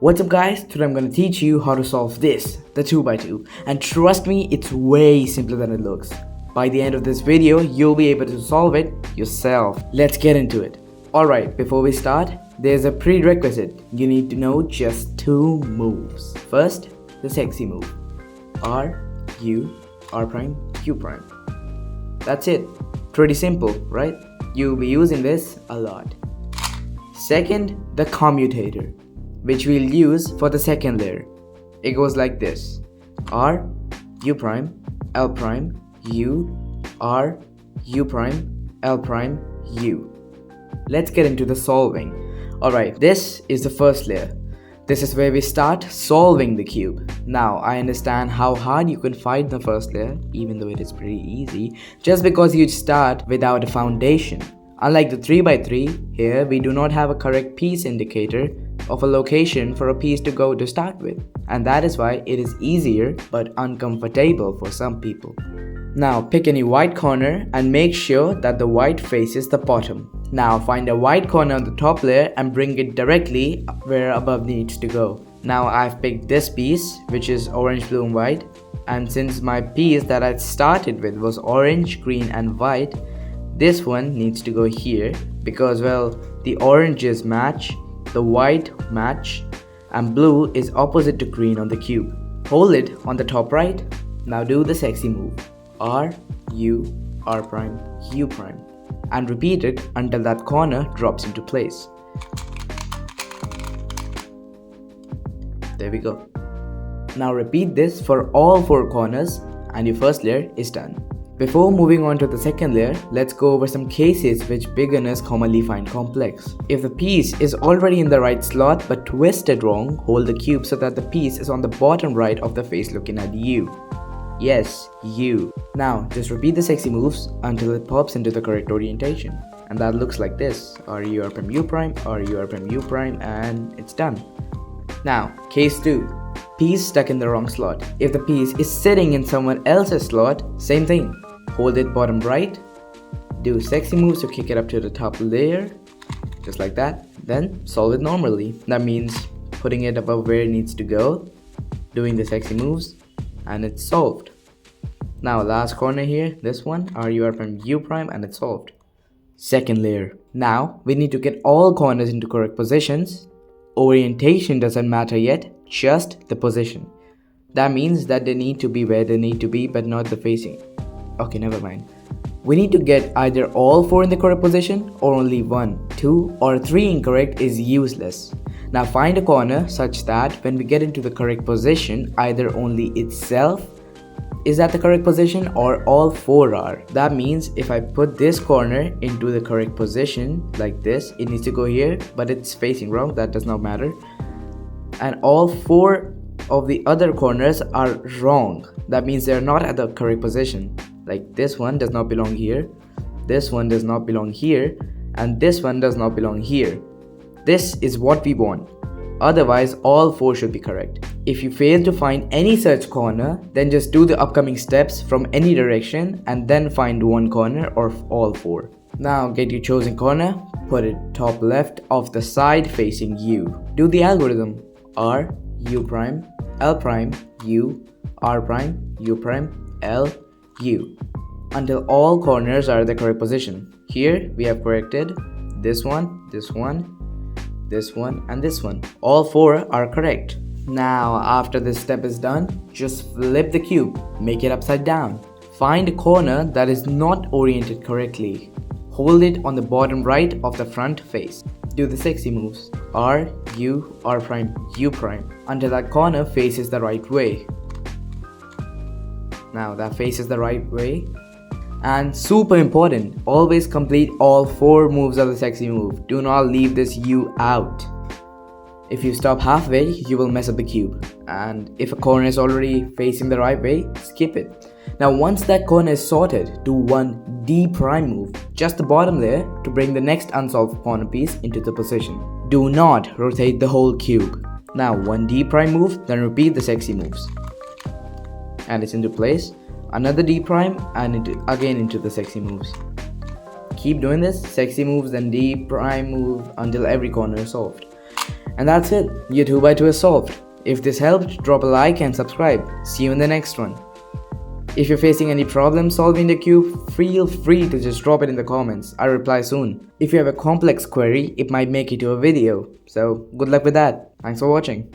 What's up guys, today I'm going to teach you how to solve this, the 2x2, and trust me, it's way simpler than it looks. By the end of this video, you'll be able to solve it yourself. Let's get into it. Alright, before we start, there's a prerequisite. You need to know just two moves. First, the sexy move. R, U, R prime, Q prime. That's it. Pretty simple, right? You'll be using this a lot. Second, the commutator, which we'll use for the second layer. It goes like this: R, U prime, L prime, U, R, U prime, L prime, U. Let's get into the solving. Alright, this is the first layer. This is where we start solving the cube. Now, I understand how hard you can find the first layer, even though it is pretty easy, just because you start without a foundation. Unlike the 3x3, here we do not have a correct piece indicator of a location for a piece to go to start with, and that is why it is easier but uncomfortable for some people. Now pick any white corner and make sure that the white faces the bottom. Now find a white corner on the top layer and bring it directly where above needs to go. Now I've picked this piece, which is orange, blue and white, and since my piece that I started with was orange, green and white, this one needs to go here because, well, the oranges match, the white match, and blue is opposite to green on the cube. Hold it on the top right. Now do the sexy move. R, U, R prime, U prime, and repeat it until that corner drops into place. There we go. Now repeat this for all four corners and your first layer is done. Before moving on to the second layer, let's go over some cases which beginners commonly find complex. If the piece is already in the right slot but twisted wrong, hold the cube so that the piece is on the bottom right of the face looking at you. Yes, you. Now just repeat the sexy moves until it pops into the correct orientation. And that looks like this: R, U, R prime, U prime, R, U, R prime, U prime, and it's done. Now, case 2. Piece stuck in the wrong slot. If the piece is sitting in someone else's slot, same thing. Hold it bottom right, do sexy moves to kick it up to the top layer, just like that, then solve it normally. That means putting it above where it needs to go, doing the sexy moves, and it's solved. Now last corner here, this one, R, U, R prime, U prime, and it's solved. Second layer. Now we need to get all corners into correct positions. Orientation doesn't matter yet, just the position. That means that they need to be where they need to be, but not the facing. Okay, never mind. We need to get either all four in the correct position or only 1, 2 or 3 incorrect is useless. Now find a corner such that when we get into the correct position, either only itself is at the correct position or all 4 are. That means if I put this corner into the correct position like this, it needs to go here, but it's facing wrong, that does not matter. And all 4 of the other corners are wrong. That means they're not at the correct position. Like this one does not belong here, this one does not belong here, and this one does not belong here. This is what we want. Otherwise, all 4 should be correct. If you fail to find any such corner, then just do the upcoming steps from any direction and then find one corner or all 4. Now get your chosen corner, put it top left of the side facing you. Do the algorithm: R, U prime, L prime, U, R prime, U prime, L, U, until all corners are the correct position. Here we have corrected this one, this one, this one, and this one. All 4 are correct. Now after this step is done, just flip the cube, make it upside down. Find a corner that is not oriented correctly. Hold it on the bottom right of the front face. Do the sexy moves: R, U, R prime, U prime, until that corner faces the right way. Now that faces the right way. And super important, always complete all 4 moves of the sexy move. Do not leave this U out. If you stop halfway, you will mess up the cube. And if a corner is already facing the right way, skip it. Now once that corner is sorted, do one D prime move, just the bottom layer, to bring the next unsolved corner piece into the position. Do not rotate the whole cube. Now one D prime move, then repeat the sexy moves. And it's into place. Another D prime and again into the sexy moves. Keep doing this, sexy moves then D prime move until every corner is solved. And that's it, your 2x2 is solved. If this helped, drop a like and subscribe. See you in the next one. If you're facing any problem solving the cube, feel free to just drop it in the comments. I'll reply soon. If you have a complex query, it might make it to a video. So good luck with that. Thanks for watching.